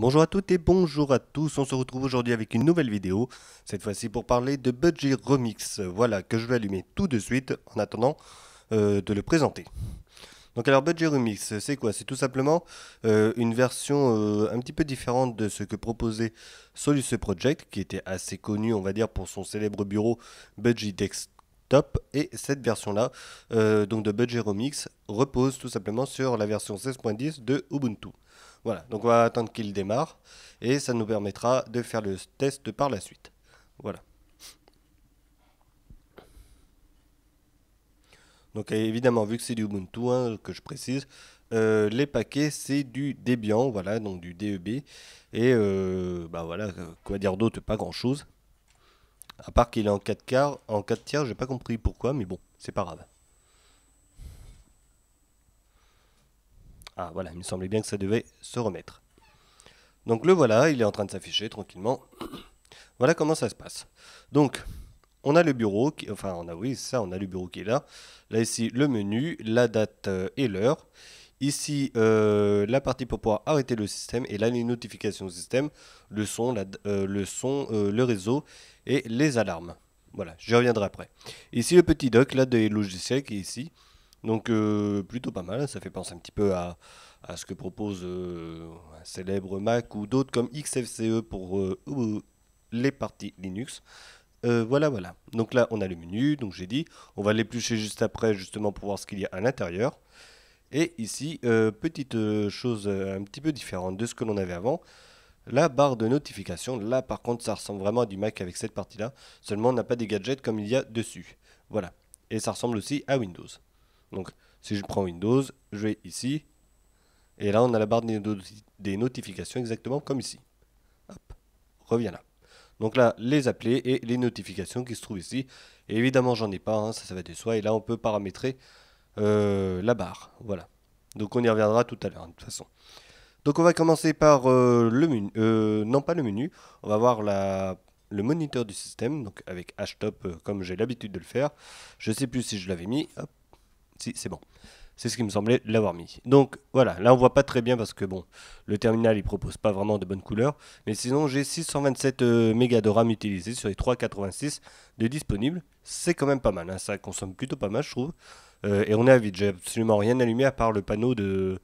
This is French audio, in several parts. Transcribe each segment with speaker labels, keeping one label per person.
Speaker 1: Bonjour à toutes et bonjour à tous, on se retrouve aujourd'hui avec une nouvelle vidéo, cette fois-ci pour parler de Budgie Remix, voilà, que je vais allumer tout de suite en attendant de le présenter. Donc alors Budgie Remix, c'est quoi? C'est tout simplement une version un petit peu différente de ce que proposait Solus Project, qui était assez connu, on va dire, pour son célèbre bureau Budgie Desktop, et cette version-là, donc de Budgie Remix, repose tout simplement sur la version 16.10 de Ubuntu. Voilà, donc on va attendre qu'il démarre et ça nous permettra de faire le test par la suite. Voilà. Donc évidemment, vu que c'est du Ubuntu, hein, que je précise, les paquets c'est du Debian, voilà, donc du DEB. Et bah voilà, quoi dire d'autre, pas grand chose. À part qu'il est en 4 quarts, en 4 tiers, j'ai pas compris pourquoi, mais bon, c'est pas grave. Ah voilà, il me semblait bien que ça devait se remettre. Donc le voilà, il est en train de s'afficher tranquillement. Voilà comment ça se passe. Donc, on a le bureau, enfin on a oui ça, on a le bureau qui est là. Là ici le menu, la date et l'heure. Ici la partie pour pouvoir arrêter le système et là les notifications du système, le réseau et les alarmes. Voilà, j'y reviendrai après. Ici le petit doc là des logiciels qui est ici. Donc plutôt pas mal, ça fait penser un petit peu à ce que propose un célèbre Mac ou d'autres comme XFCE pour les parties Linux. Voilà, voilà. Donc là, on a le menu, donc j'ai dit. On va l'éplucher juste après, justement, pour voir ce qu'il y a à l'intérieur. Et ici, petite chose un petit peu différente de ce que l'on avait avant. La barre de notification, là par contre, ça ressemble vraiment à du Mac avec cette partie-là. Seulement, on n'a pas des gadgets comme il y a dessus. Voilà. Et ça ressemble aussi à Windows. Donc, si je prends Windows, je vais ici. Et là, on a la barre des notifications exactement comme ici. Hop, reviens là. Donc là, les appelés et les notifications qui se trouvent ici. Et évidemment, j'en ai pas, hein, ça va de soi. Et là, on peut paramétrer la barre. Voilà. Donc on y reviendra tout à l'heure, de toute façon. Donc on va commencer par le menu. Non, pas le menu. On va voir le moniteur du système, donc avec htop comme j'ai l'habitude de le faire. Je sais plus si je l'avais mis. Hop, si, c'est bon. C'est ce qui me semblait l'avoir mis. Donc voilà, là on voit pas très bien parce que bon, le terminal il propose pas vraiment de bonnes couleurs. Mais sinon j'ai 627 mégas de RAM utilisés sur les 386 de disponibles. C'est quand même pas mal, hein, ça consomme plutôt pas mal je trouve. Et on est à vide, j'ai absolument rien allumé à part le panneau de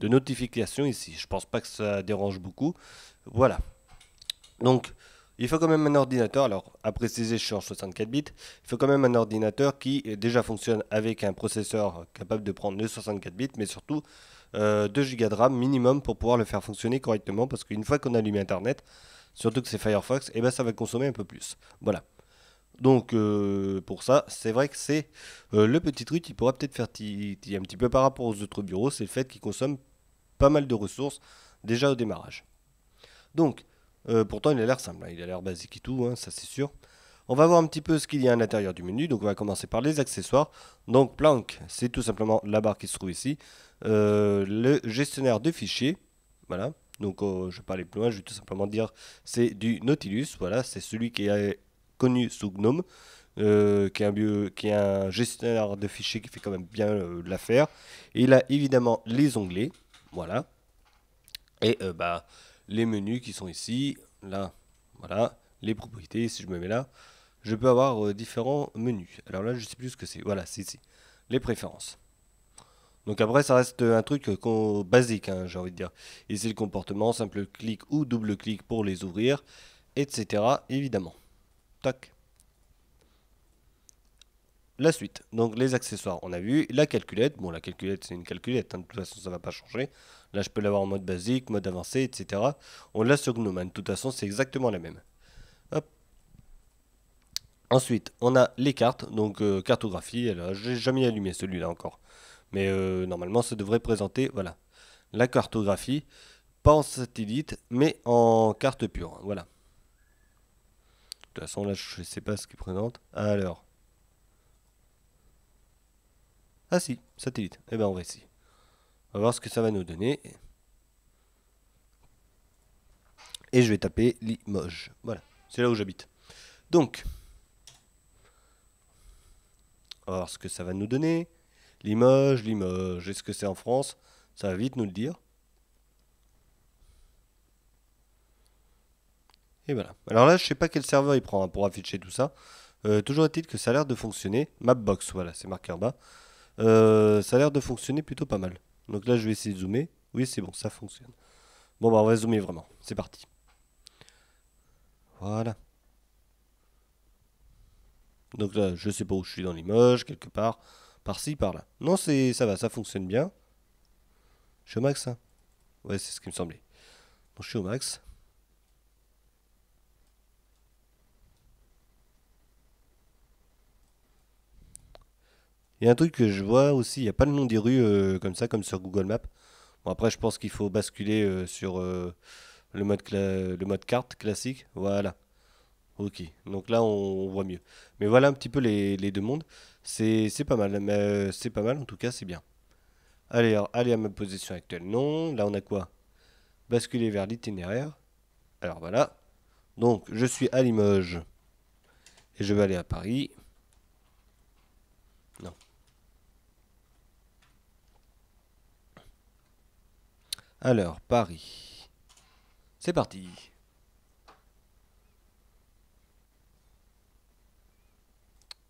Speaker 1: notification ici. Je pense pas que ça dérange beaucoup. Voilà. Donc, il faut quand même un ordinateur, alors à préciser, je suis en 64 bits, il faut quand même un ordinateur qui déjà fonctionne avec un processeur capable de prendre le 64 bits, mais surtout 2 Go de RAM minimum pour pouvoir le faire fonctionner correctement, parce qu'une fois qu'on allume Internet, surtout que c'est Firefox, et ben ça va consommer un peu plus. Voilà. Donc pour ça, c'est vrai que c'est le petit truc qui pourra peut-être faire titiller un petit peu par rapport aux autres bureaux, c'est le fait qu'il consomme pas mal de ressources déjà au démarrage. Donc, pourtant, il a l'air simple, hein, il a l'air basique et tout, hein, ça c'est sûr. On va voir un petit peu ce qu'il y a à l'intérieur du menu. Donc, on va commencer par les accessoires. Donc, Planck, c'est tout simplement la barre qui se trouve ici. Le gestionnaire de fichiers, voilà. Donc, je vais pas aller plus loin, je vais tout simplement dire c'est du Nautilus. Voilà, c'est celui qui est connu sous GNOME, qui est un gestionnaire de fichiers qui fait quand même bien l'affaire. Et il a évidemment les onglets, voilà. Et bah, les menus qui sont ici, là, voilà, les propriétés, si je me mets là, je peux avoir différents menus. Alors là, je sais plus ce que c'est. Voilà, c'est ici. Les préférences. Donc après, ça reste un truc basique, hein, j'ai envie de dire. Ici, le comportement, simple clic ou double clic pour les ouvrir, etc. Évidemment. Tac. La suite, donc les accessoires, on a vu la calculette. Bon, la calculette, c'est une calculette, hein, de toute façon, ça va pas changer. Là, je peux l'avoir en mode basique, mode avancé, etc. On l'a sur Gnome, hein, de toute façon, c'est exactement la même. Hop. Ensuite, on a les cartes, donc cartographie. Alors, j'ai jamais allumé celui-là encore, mais normalement, ça devrait présenter, voilà, la cartographie, pas en satellite, mais en carte pure. Voilà. De toute façon, là, je sais pas ce qu'il présente. Alors, ah si, satellite. Eh ben, on va essayer. On va voir ce que ça va nous donner. Et je vais taper Limoges. Voilà, c'est là où j'habite. Donc, on va voir ce que ça va nous donner. Limoges, Limoges. Est-ce que c'est en France? Ça va vite nous le dire. Et voilà. Alors là, je sais pas quel serveur il prend hein, pour afficher tout ça. Toujours est-il que ça a l'air de fonctionner. Mapbox, voilà, c'est marqué en bas. Ça a l'air de fonctionner plutôt pas mal. Donc là, je vais essayer de zoomer. Oui, c'est bon, ça fonctionne. Bon, bah, on va zoomer vraiment. C'est parti. Voilà. Donc là, je sais pas où je suis dans Limoges, quelque part. Par-ci, par-là. Non, ça va, ça fonctionne bien. Je suis au max, hein. Ouais, c'est ce qui me semblait. Donc je suis au max. Il y a un truc que je vois aussi, il n'y a pas le nom des rues comme ça, comme sur Google Maps. Bon, après, je pense qu'il faut basculer sur le mode carte classique. Voilà. Ok. Donc là, on voit mieux. Mais voilà un petit peu les deux mondes. C'est pas mal. Mais, c'est pas mal, en tout cas, c'est bien. Allez, alors, allez à ma position actuelle. Non. Là, on a quoi? Basculer vers l'itinéraire. Alors voilà. Donc, je suis à Limoges et je vais aller à Paris. Non. Alors, Paris. C'est parti.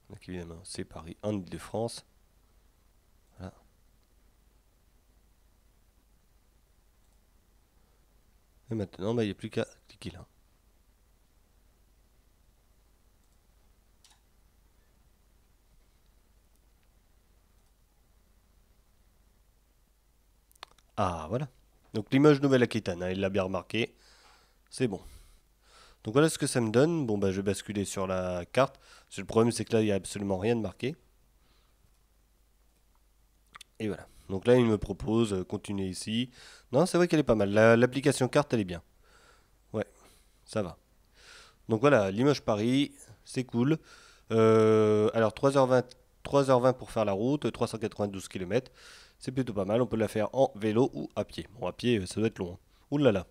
Speaker 1: Donc évidemment, c'est Paris en Ile-de-France. Voilà. Et maintenant, bah, il n'y a plus qu'à cliquer là. Ah, voilà. Donc Limoges Nouvelle-Aquitaine, hein, il l'a bien remarqué. C'est bon. Donc voilà ce que ça me donne. Bon, bah, je vais basculer sur la carte. Le problème, c'est que là, il n'y a absolument rien de marqué. Et voilà. Donc là, il me propose continuer ici. Non, c'est vrai qu'elle est pas mal. L'application carte, elle est bien. Ouais, ça va. Donc voilà, Limoges-Paris, c'est cool. Alors 3h20, 3h20 pour faire la route, 392 km. C'est plutôt pas mal. On peut la faire en vélo ou à pied. Bon, à pied, ça doit être long, hein. Ouh là là.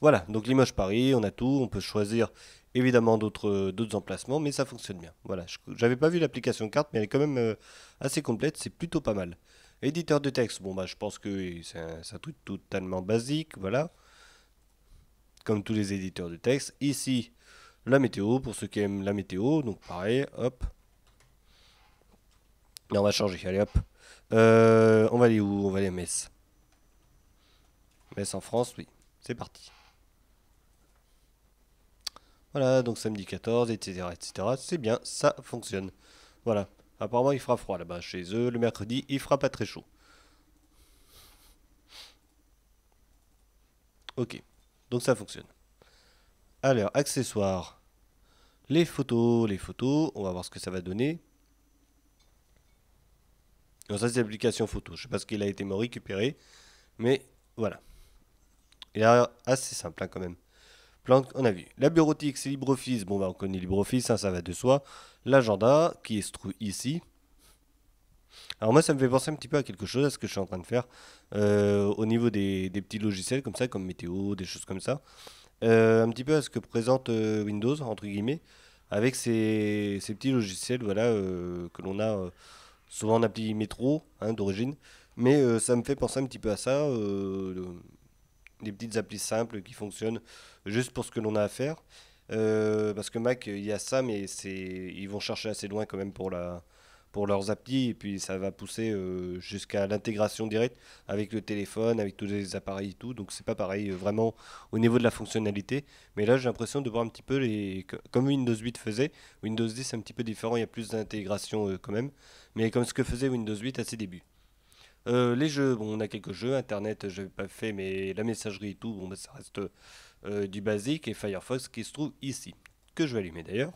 Speaker 1: Voilà, donc Limoges-Paris, on a tout. On peut choisir évidemment d'autres emplacements, mais ça fonctionne bien. Voilà, j'avais pas vu l'application carte, mais elle est quand même assez complète. C'est plutôt pas mal. Éditeur de texte, bon bah je pense que c'est un truc totalement basique, voilà, comme tous les éditeurs de texte. Ici, la météo, pour ceux qui aiment la météo, donc pareil, hop. Et on va changer, allez hop. On va aller où? On va aller à Metz. Metz en France, oui. C'est parti. Voilà, donc samedi 14, etc. etc. C'est bien, ça fonctionne. Voilà. Apparemment, il fera froid là-bas chez eux. Le mercredi, il fera pas très chaud. Ok. Donc ça fonctionne. Alors, accessoires. Les photos, les photos. On va voir ce que ça va donner. Donc ça, c'est l'application photo. Je sais pas ce qu'il a été récupéré. Mais voilà. Il a l'air assez simple hein, quand même. Plan, on a vu. La bureautique, c'est LibreOffice. Bon, bah, on connaît LibreOffice, hein, ça va de soi. L'agenda, qui se trouve ici. Alors, moi, ça me fait penser un petit peu à quelque chose, à ce que je suis en train de faire. Au niveau des petits logiciels, comme ça, comme météo, des choses comme ça. Un petit peu à ce que présente Windows, entre guillemets. Avec ces petits logiciels, voilà, que l'on a souvent en appli métro, hein, d'origine. Mais ça me fait penser un petit peu à ça. Des petites applis simples qui fonctionnent juste pour ce que l'on a à faire. Parce que Mac, il y a ça, mais ils vont chercher assez loin quand même pour leurs applis, et puis ça va pousser jusqu'à l'intégration directe avec le téléphone, avec tous les appareils et tout. Donc c'est pas pareil vraiment au niveau de la fonctionnalité. Mais là, j'ai l'impression de voir un petit peu comme Windows 8 faisait. Windows 10 c'est un petit peu différent, il y a plus d'intégration quand même. Mais comme ce que faisait Windows 8 à ses débuts. Les jeux, bon, on a quelques jeux. Internet, je n'avais pas fait, mais la messagerie et tout, bon, bah, ça reste du basique. Et Firefox qui se trouve ici, que je vais allumer d'ailleurs,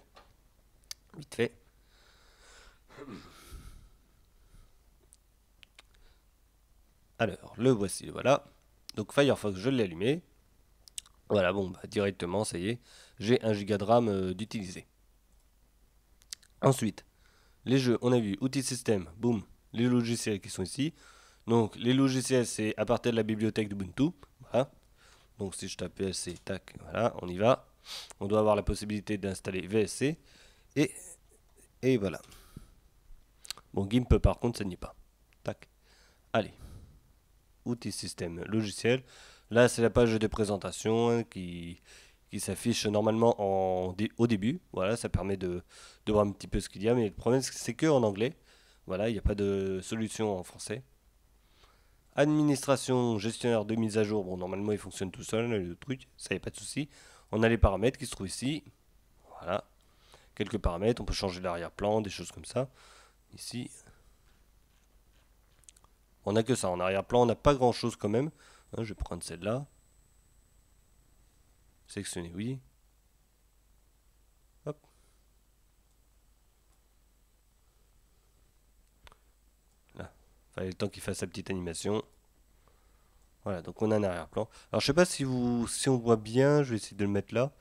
Speaker 1: vite fait. Alors, le voici, voilà. Donc Firefox, je l'ai allumé. Voilà, bon, bah, directement, ça y est, j'ai 1 giga de RAM d'utiliser. Ensuite, les jeux, on a vu outils système, boum, les logiciels qui sont ici. Donc, les logiciels, c'est à partir de la bibliothèque d'Ubuntu. Voilà. Donc si je tape VLC, tac, voilà, on y va. On doit avoir la possibilité d'installer VSC. Et, et voilà. Bon, GIMP par contre, ça n'y est pas. Tac. Allez. Outils système logiciel. Là, c'est la page de présentation hein, qui qui s'affiche normalement au début. Voilà, ça permet de voir un petit peu ce qu'il y a, mais le problème c'est que en anglais. Voilà, il n'y a pas de solution en français. Administration, gestionnaire de mise à jour, bon normalement il fonctionne tout seul, le truc, ça y a pas de souci. On a les paramètres qui se trouvent ici. Voilà, quelques paramètres, on peut changer l'arrière-plan, des choses comme ça. Ici, on n'a que ça. En arrière-plan, on n'a pas grand-chose quand même. Hein, je vais prendre celle-là. Sélectionner, oui. Hop. Là. Fallait le temps qu'il fasse sa petite animation. Voilà, donc on a un arrière-plan. Alors je sais pas si on voit bien, je vais essayer de le mettre là.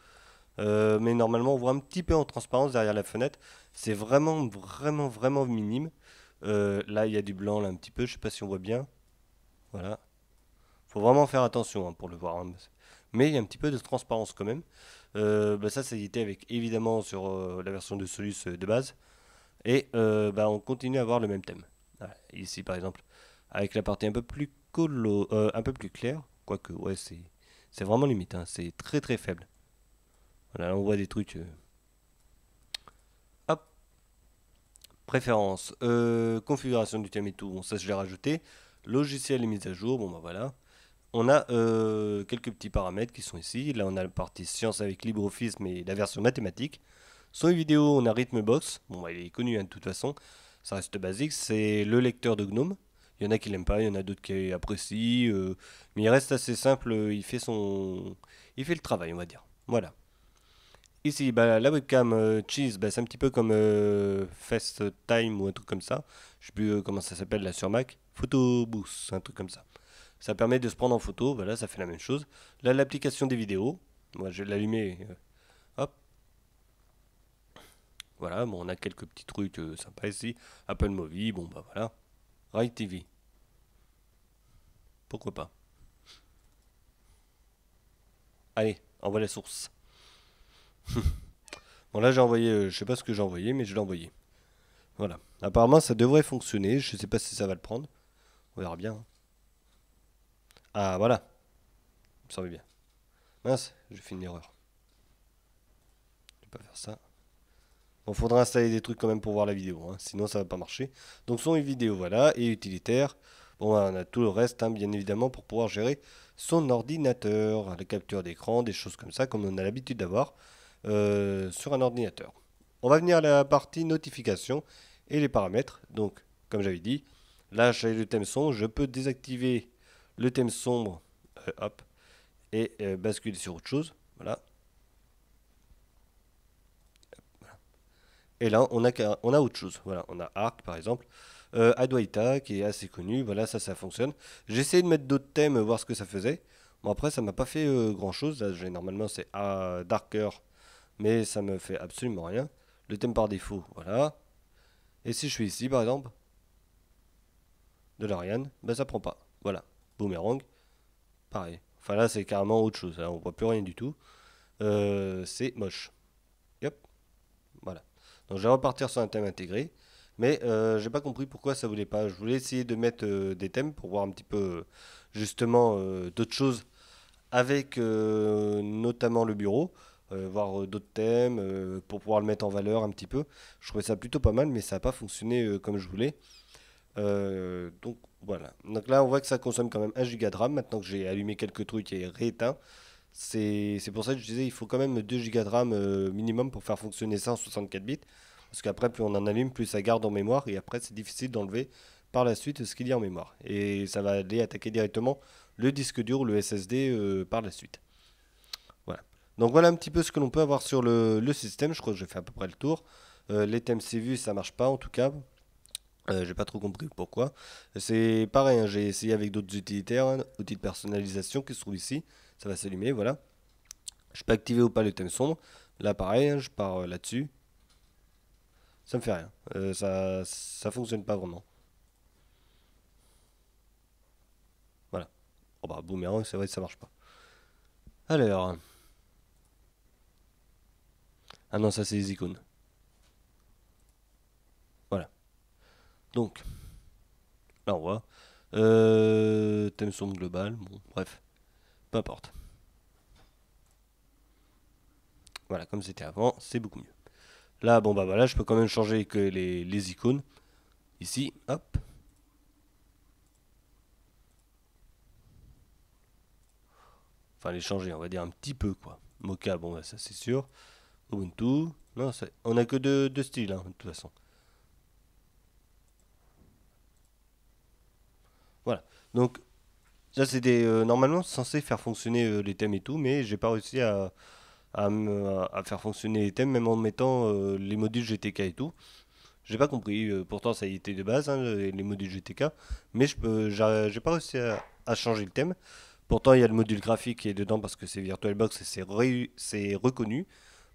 Speaker 1: Mais normalement on voit un petit peu en transparence derrière la fenêtre. C'est vraiment, vraiment, vraiment minime. Là il y a du blanc là un petit peu, je sais pas si on voit bien. Voilà. Faut vraiment faire attention hein, pour le voir, hein. Mais il y a un petit peu de transparence quand même. Bah, ça c'est édité avec évidemment sur la version de Solus de base. Et bah, on continue à avoir le même thème. Voilà. Ici par exemple, avec la partie un peu plus un peu plus claire. Quoique, ouais, c'est vraiment limite, hein, c'est très très faible. Voilà, là, on voit des trucs. Hop, préférence, configuration du thème et tout. Bon, ça je l'ai rajouté. Logiciel et mise à jour. Bon, bah voilà. On a quelques petits paramètres qui sont ici. Là, on a la partie science avec LibreOffice, mais la version mathématique. Son vidéo, on a Rhythmbox. Bon, bah, il est connu hein, de toute façon. Ça reste basique. C'est le lecteur de GNOME. Il y en a qui l'aiment pas, il y en a d'autres qui apprécient. Mais il reste assez simple. Il fait le travail, on va dire. Voilà. Ici, bah, la webcam Cheese, bah, c'est un petit peu comme FaceTime ou un truc comme ça. Je sais plus comment ça s'appelle là sur Mac. Photo Boost, un truc comme ça. Ça permet de se prendre en photo, voilà, ça fait la même chose. Là, l'application des vidéos. Moi, je vais l'allumer. Hop, voilà, bon, on a quelques petits trucs sympas ici. Apple Movie, bon, bah voilà. Rai TV, pourquoi pas. Allez, envoie la source. Bon, là, j'ai envoyé, je sais pas ce que j'ai envoyé, mais je l'ai envoyé. Voilà. Apparemment, ça devrait fonctionner. Je sais pas si ça va le prendre. On verra bien, hein. Ah, voilà, ça me semble bien. Mince, j'ai fait une erreur. Je vais pas faire ça. Bon, faudra installer des trucs quand même pour voir la vidéo, hein, sinon ça va pas marcher. Donc son et vidéo, voilà, et utilitaire. Bon, on a tout le reste, hein, bien évidemment, pour pouvoir gérer son ordinateur, la capture d'écran, des choses comme ça, comme on a l'habitude d'avoir sur un ordinateur. On va venir à la partie notification et les paramètres. Donc, comme j'avais dit, là j'ai le thème sombre, je peux désactiver le thème sombre, hop, et basculer sur autre chose. Voilà. Et là, on a autre chose. Voilà, on a Arc par exemple. Adwaita qui est assez connu. Voilà, ça fonctionne. J'ai essayé de mettre d'autres thèmes, voir ce que ça faisait. Bon, après, ça m'a pas fait grand chose. Là, normalement, c'est Darker, mais ça me fait absolument rien. Le thème par défaut, voilà. Et si je suis ici, par exemple, de l'Ariane, ben ça prend pas. Voilà. Boomerang, pareil. Enfin là, c'est carrément autre chose. Là, on voit plus rien du tout. C'est moche. Hop, voilà. Donc je vais repartir sur un thème intégré. Mais j'ai pas compris pourquoi ça voulait pas. Je voulais essayer de mettre des thèmes pour voir un petit peu justement d'autres choses avec notamment le bureau. Voir d'autres thèmes pour pouvoir le mettre en valeur un petit peu. Je trouvais ça plutôt pas mal, mais ça n'a pas fonctionné comme je voulais. Donc voilà. Donc là, on voit que ça consomme quand même 1 giga de RAM. Maintenant que j'ai allumé quelques trucs et rééteint, c'est pour ça que je disais il faut quand même 2 gigas de RAM minimum pour faire fonctionner ça en 64 bits. Parce qu'après, plus on en allume, plus ça garde en mémoire. Et après, c'est difficile d'enlever par la suite ce qu'il y a en mémoire. Et ça va aller attaquer directement le disque dur ou le SSD par la suite. Voilà. Donc voilà un petit peu ce que l'on peut avoir sur le système. Je crois que j'ai fait à peu près le tour. Les thèmes CVU, ça marche pas en tout cas. J'ai pas trop compris pourquoi. C'est pareil, hein, j'ai essayé avec d'autres utilitaires, hein, outils de personnalisation qui se trouvent ici. Ça va s'allumer, voilà. Je peux activer ou pas le thème sombre. Là, pareil, hein, je pars là-dessus. Ça me fait rien. Ça fonctionne pas vraiment. Voilà. Oh bah, boomerang, c'est vrai que ça marche pas. Alors. Ah non, ça c'est les icônes. Voilà. Donc, là on voit. Thème sombre global. Bon, bref. Peu importe. Voilà, comme c'était avant, c'est beaucoup mieux. Là, bon bah voilà, je peux quand même changer que les icônes. Ici, hop. Enfin, les changer, on va dire un petit peu, quoi. Mocha, bon, bah, ça c'est sûr. Ubuntu, non, on a que deux styles, hein, de toute façon. Voilà. Donc, ça c'était normalement censé faire fonctionner les thèmes et tout, mais j'ai pas réussi à faire fonctionner les thèmes, même en mettant les modules GTK et tout. J'ai pas compris, pourtant ça y était de base, hein, les modules GTK, mais j'ai pas réussi à changer le thème. Pourtant, il y a le module graphique qui est dedans parce que c'est VirtualBox et c'est reconnu,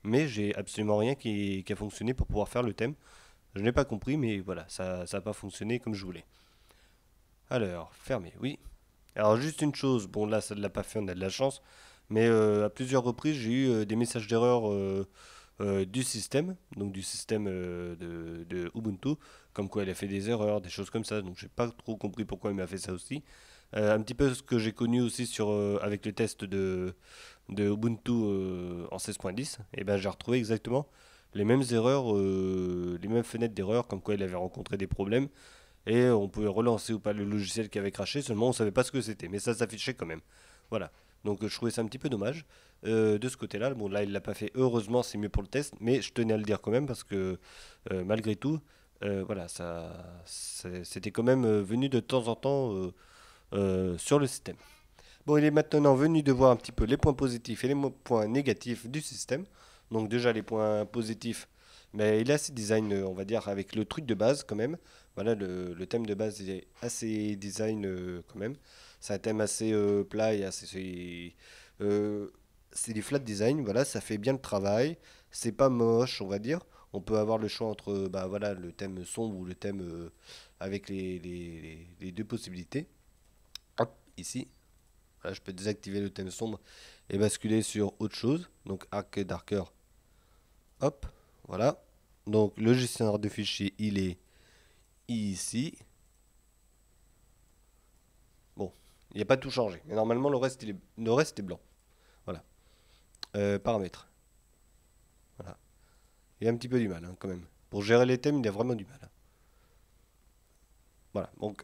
Speaker 1: mais j'ai absolument rien qui a fonctionné pour pouvoir faire le thème. Je n'ai pas compris, mais voilà, ça n'a pas fonctionné comme je voulais. Alors, fermé, oui. Alors, juste une chose, bon là, ça ne l'a pas fait, on a de la chance, mais à plusieurs reprises, j'ai eu des messages d'erreur du système, donc du système de Ubuntu, comme quoi il a fait des erreurs, des choses comme ça, donc j'ai pas trop compris pourquoi il m'a fait ça aussi. Un petit peu ce que j'ai connu aussi avec le test de Ubuntu en 16.10, et ben j'ai retrouvé exactement les mêmes erreurs, les mêmes fenêtres d'erreur, comme quoi il avait rencontré des problèmes, et on pouvait relancer ou pas le logiciel qui avait craché, seulement on savait pas ce que c'était, mais ça s'affichait quand même. Voilà. Donc je trouvais ça un petit peu dommage de ce côté-là. Bon là il l'a pas fait, heureusement c'est mieux pour le test, mais je tenais à le dire quand même parce que malgré tout, voilà, c'était quand même venu de temps en temps sur le système. Bon, il est maintenant venu de voir un petit peu les points positifs et les points négatifs du système. Donc déjà les points positifs, mais il a ses designs, on va dire, avec le truc de base quand même. Voilà, le thème de base est assez design quand même. C'est un thème assez plat et assez... euh, c'est du flat design, voilà, ça fait bien le travail. C'est pas moche, on va dire. On peut avoir le choix entre bah, voilà, le thème sombre ou le thème avec les deux possibilités. Hop, ici. Voilà, je peux désactiver le thème sombre et basculer sur autre chose. Donc Arc Darker. Hop, voilà. Donc le gestionnaire de fichiers, il est ici. Bon, il n'y a pas tout changé. Mais normalement, le reste est blanc. Voilà. Paramètres. Voilà. Il a un petit peu du mal hein, quand même. Pour gérer les thèmes, il a vraiment du mal. Voilà. Donc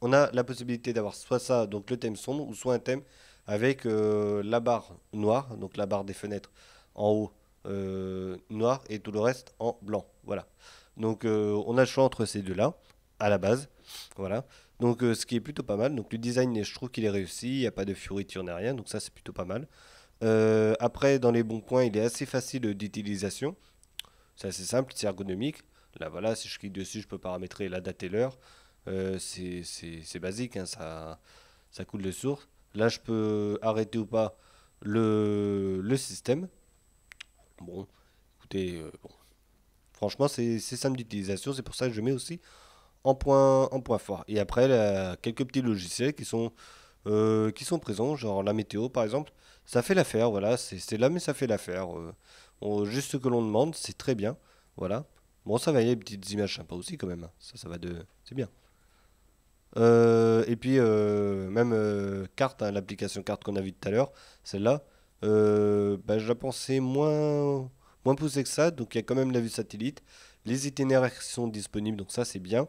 Speaker 1: on a la possibilité d'avoir soit ça, donc le thème sombre, ou soit un thème avec la barre noire, donc la barre des fenêtres en haut noir et tout le reste en blanc. Voilà. Donc on a le choix entre ces deux-là, à la base. Voilà. Donc ce qui est plutôt pas mal. Donc le design, je trouve qu'il est réussi, il n'y a pas de fioriture ni rien, donc ça c'est plutôt pas mal. Après, dans les bons points, il est assez facile d'utilisation. C'est assez simple, c'est ergonomique. Là voilà, si je clique dessus, je peux paramétrer la date et l'heure. C'est basique, hein, ça coule de source. Là, je peux arrêter ou pas le système. Bon, écoutez, bon, franchement, c'est simple d'utilisation. C'est pour ça que je mets aussi en point fort. Et après, là, quelques petits logiciels qui sont présents, genre la météo par exemple. Ça fait l'affaire, voilà. C'est là, mais ça fait l'affaire. Juste ce que l'on demande, c'est très bien. Voilà. Bon, ça va, il y a des petites images sympas aussi quand même, hein. Ça va de. C'est bien. Et puis, même carte, hein, l'application carte qu'on a vue tout à l'heure, celle-là, bah, je la pensais moins poussée que ça. Donc, il y a quand même la vue satellite. Les itinéraires qui sont disponibles, donc ça, c'est bien.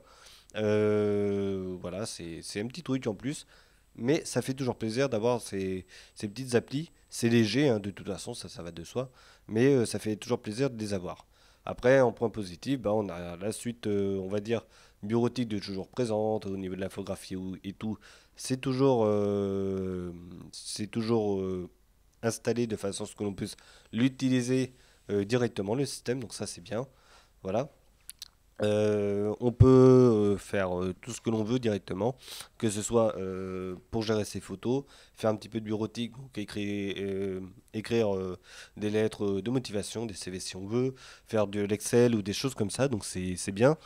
Speaker 1: Voilà, c'est un petit truc en plus. Mais ça fait toujours plaisir d'avoir ces petites applis. C'est léger, hein, de toute façon, ça va de soi. Mais ça fait toujours plaisir de les avoir. Après, en point positif, bah, on a la suite, on va dire, bureautique de toujours présente au niveau de l'infographie et tout. C'est toujours installé de façon à ce que l'on puisse l'utiliser directement, le système. Donc ça, c'est bien. Voilà. On peut faire tout ce que l'on veut directement, que ce soit pour gérer ses photos, faire un petit peu de bureautique, donc écrire des lettres de motivation, des CV si on veut, faire de l'Excel ou des choses comme ça, donc c'est bien.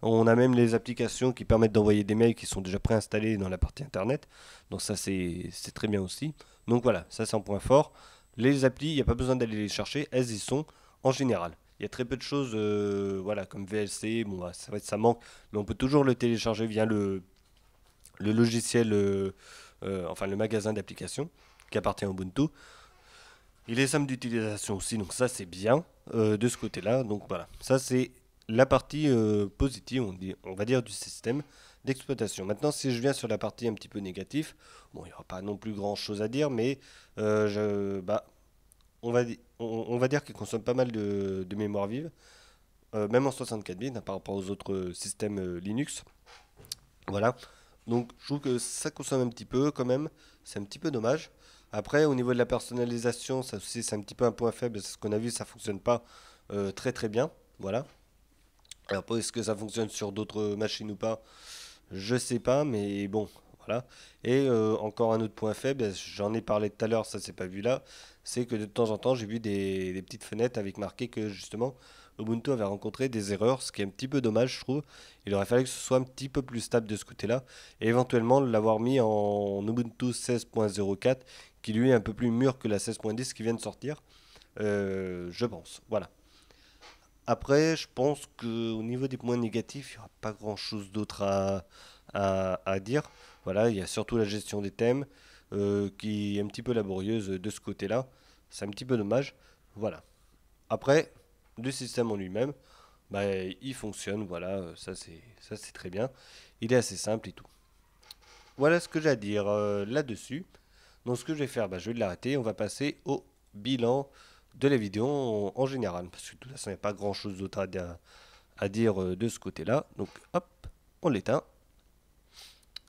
Speaker 1: On a même les applications qui permettent d'envoyer des mails qui sont déjà préinstallés dans la partie internet, donc ça c'est très bien aussi. Donc voilà, ça c'est un point fort. Les applis, il n'y a pas besoin d'aller les chercher, elles y sont en général. Il y a très peu de choses, voilà, comme VLC, bon, bah, ça va être ça manque, mais on peut toujours le télécharger via le logiciel, enfin le magasin d'applications qui appartient à Ubuntu. Il est simple d'utilisation aussi, donc ça c'est bien de ce côté-là. Donc voilà, ça c'est la partie positive, on va dire, du système d'exploitation. Maintenant, si je viens sur la partie un petit peu négative, bon, il n'y aura pas non plus grand-chose à dire, mais on va dire qu'il consomme pas mal de mémoire vive, même en 64 bits, hein, par rapport aux autres systèmes Linux. Voilà. Donc je trouve que ça consomme un petit peu quand même. C'est un petit peu dommage. Après, au niveau de la personnalisation, ça aussi c'est un petit peu un point faible. C'est ce qu'on a vu, ça fonctionne pas très très bien. Voilà. Alors après, est-ce que ça fonctionne sur d'autres machines ou pas? Je sais pas, mais bon, voilà. Et encore un autre point faible, j'en ai parlé tout à l'heure, ça s'est pas vu là, c'est que de temps en temps j'ai vu des petites fenêtres avec marqué que justement Ubuntu avait rencontré des erreurs, ce qui est un petit peu dommage, je trouve. Il aurait fallu que ce soit un petit peu plus stable de ce côté-là, et éventuellement l'avoir mis en Ubuntu 16.04, qui lui est un peu plus mûr que la 16.10 qui vient de sortir, je pense. Voilà. Après, je pense qu'au niveau des points négatifs, il n'y aura pas grand-chose d'autre à dire. Voilà, il y a surtout la gestion des thèmes qui est un petit peu laborieuse de ce côté-là. C'est un petit peu dommage. Voilà. Après, le système en lui-même, bah, il fonctionne. Voilà, ça c'est très bien. Il est assez simple et tout. Voilà ce que j'ai à dire là-dessus. Donc ce que je vais faire, bah, je vais l'arrêter. On va passer au bilan de la vidéo en général. Parce que de toute façon, il n'y a pas grand-chose d'autre à dire de ce côté-là. Donc hop, on l'éteint.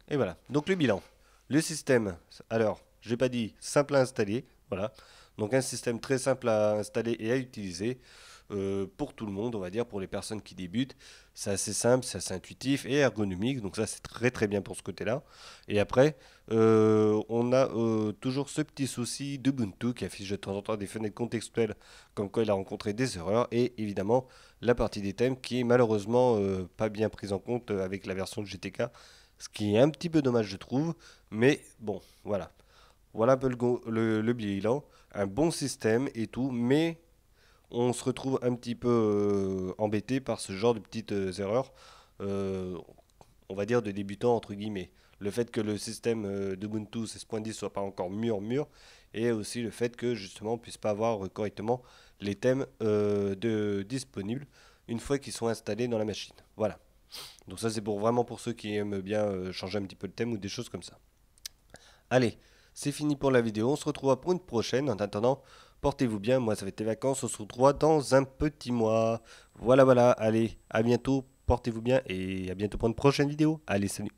Speaker 1: Et voilà. Donc le bilan. Le système, alors, je n'ai pas dit simple à installer. Voilà. Donc un système très simple à installer et à utiliser pour tout le monde, on va dire, pour les personnes qui débutent. C'est assez simple, c'est assez intuitif et ergonomique. Donc ça, c'est très très bien pour ce côté-là. Et après, on a toujours ce petit souci d'Ubuntu qui affiche de temps en temps des fenêtres contextuelles comme quoi il a rencontré des erreurs. Et évidemment, la partie des thèmes qui est malheureusement pas bien prise en compte avec la version de GTK. Ce qui est un petit peu dommage, je trouve. Mais bon, voilà. Voilà un peu le bilan. Un bon système et tout. Mais on se retrouve un petit peu embêté par ce genre de petites erreurs. euh, on va dire de débutants entre guillemets. Le fait que le système d'Ubuntu 16.10 soit pas encore mûr et aussi le fait que justement on puisse pas avoir correctement les thèmes disponibles une fois qu'ils sont installés dans la machine. Voilà. Donc ça c'est pour vraiment pour ceux qui aiment bien changer un petit peu de thème ou des choses comme ça. Allez, c'est fini pour la vidéo. On se retrouvera pour une prochaine. En attendant, portez-vous bien. Moi, ça va être les vacances. On se retrouvera dans un petit mois. Voilà, voilà. Allez, à bientôt. Portez-vous bien et à bientôt pour une prochaine vidéo. Allez, salut.